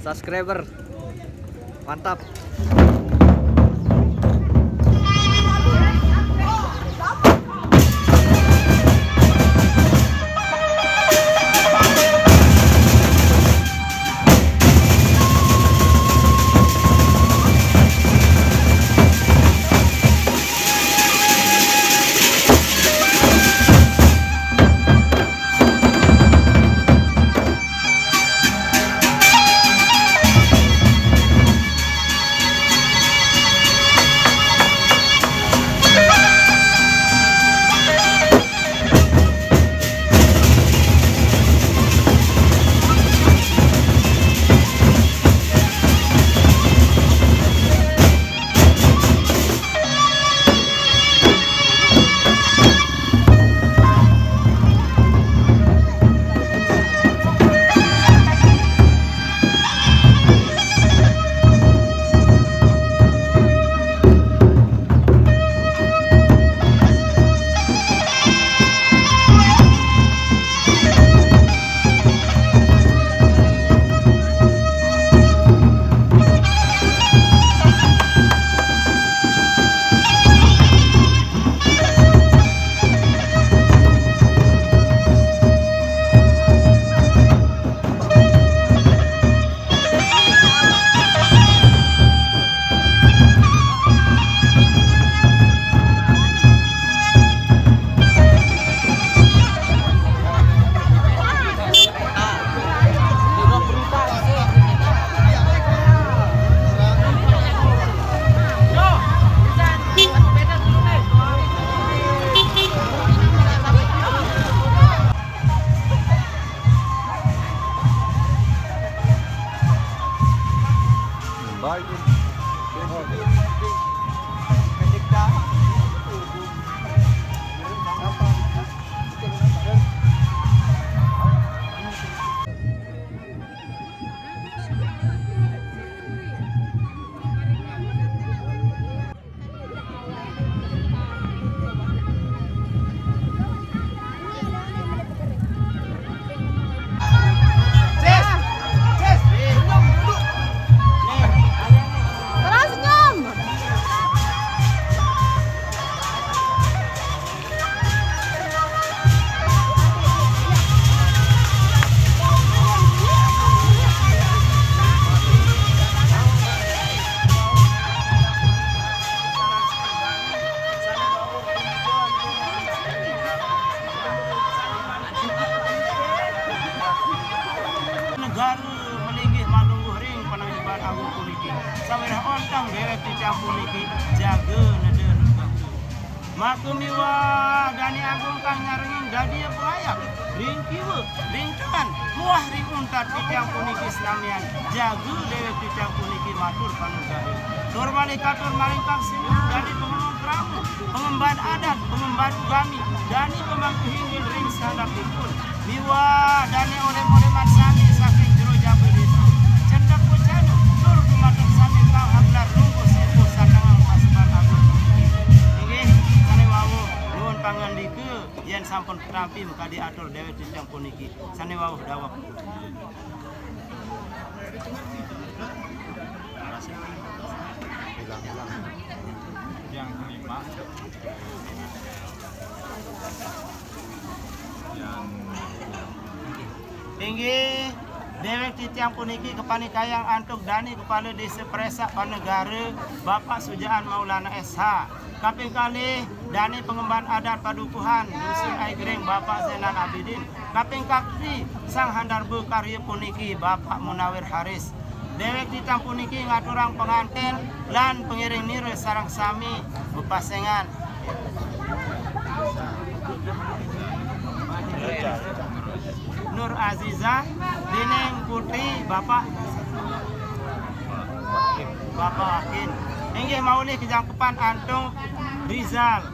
subscriber. Mantap. Negara melinggih malungguh ring pananggiban agung puniki sawerah ontang dewek dicampur niki jaga neden makumiwa dani agung kang nyarenging dadia pelayak ring kiwe ring tekan muah ring untat dicampur niki selamian jaga dewek dicampur niki matur panugahi tur balik katur maring kang sinu dari pengemban pramu pengemban adat pengemban ugami dani pemangku hinggil ring sandap dipun miwa dani oleh mansami saking jero jabe desa cendak pucanu tur kumatur sami kang hablar rungku sipu sandangang pasukan agung inggih sane wawuh nuwun pangandika yen sampun nampi muka diatur dewek dicampur niki sane wawuh dawuh yang kelima tinggi dewek titiang puniki kepanikayang antuk dani kepala desa Presak Panegara Bapak Sujaan Maulana SH kaping kali dani pengemban adat padukuhan dusun Aigreng Bapak Zainal Abidin kaping kaki sang handarbu karya puniki Bapak Munawir Haris dewek titiang puniki ngaturang pengantin lan pengiring nire sarang sami bepasengan Nur Aziza Dining Putri Bapak Akin inggih mauli kejangkepan antung Rizal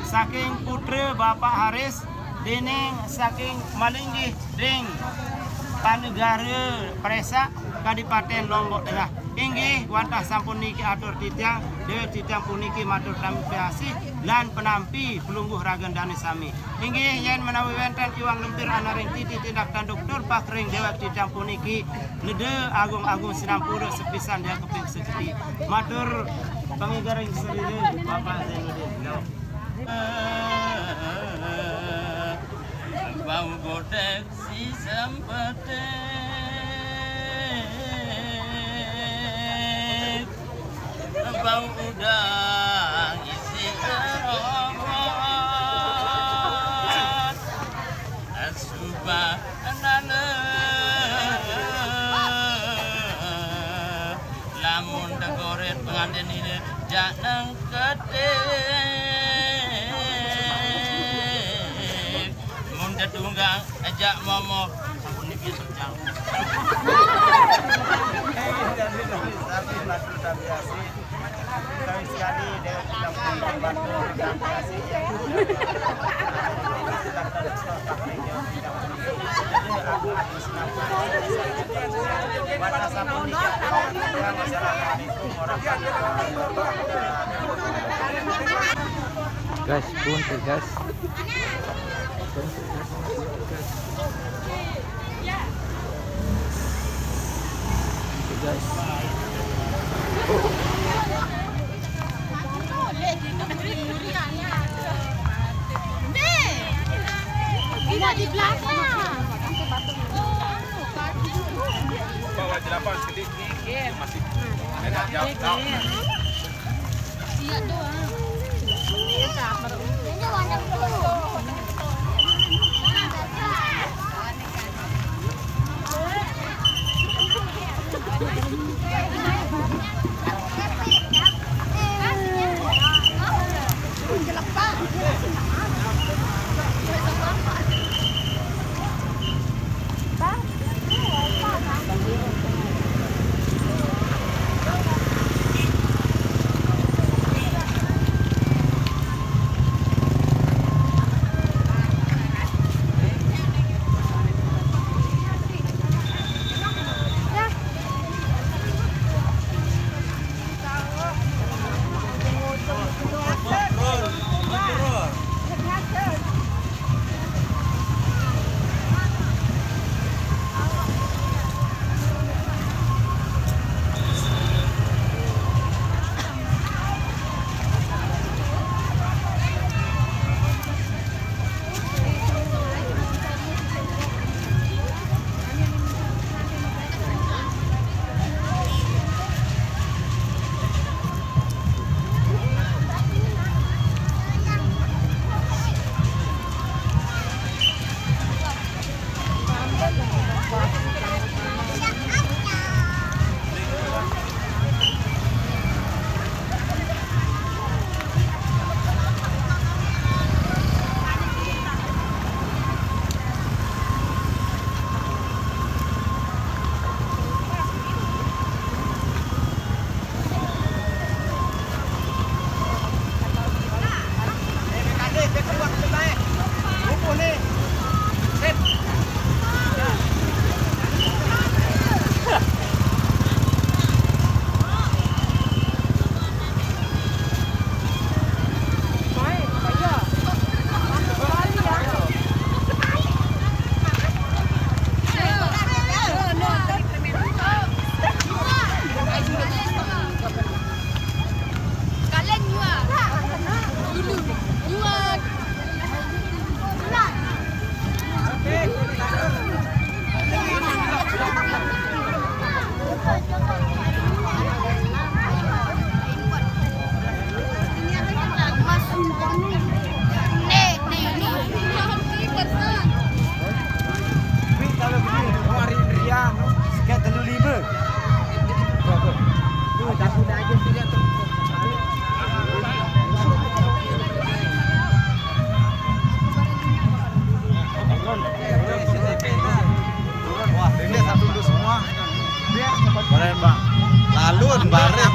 saking putra Bapak Haris Dining saking Malinggih ring Panegara Presak Kadipaten Lombok Tengah inggih wantah sampun niki atur titiang dewek titiang puniki matur tampi asih lan penampi pelungguh ragen dani sami Inggih yen menawi wonten iwang lempir anaring titi tindak tanduk tur pakring dewek dicampur niki nede agung-agung sinampura sepisan dia keping seketi. Matur pangigaring sedherek Bapak Zainuddin. Bau godek si sempete bau udang isi terowot asubah nane lamun dagoret pengantin ini janang ketik munda tunggang ajak momo sampun niki sejang Kami sekali dewek dicampur Bandung dan kasih yang Guys, punten guys. Guys. Di belakang. Bawa 8 sedikit masih enak jauh. Iya doang. Ini warna Lalu bareng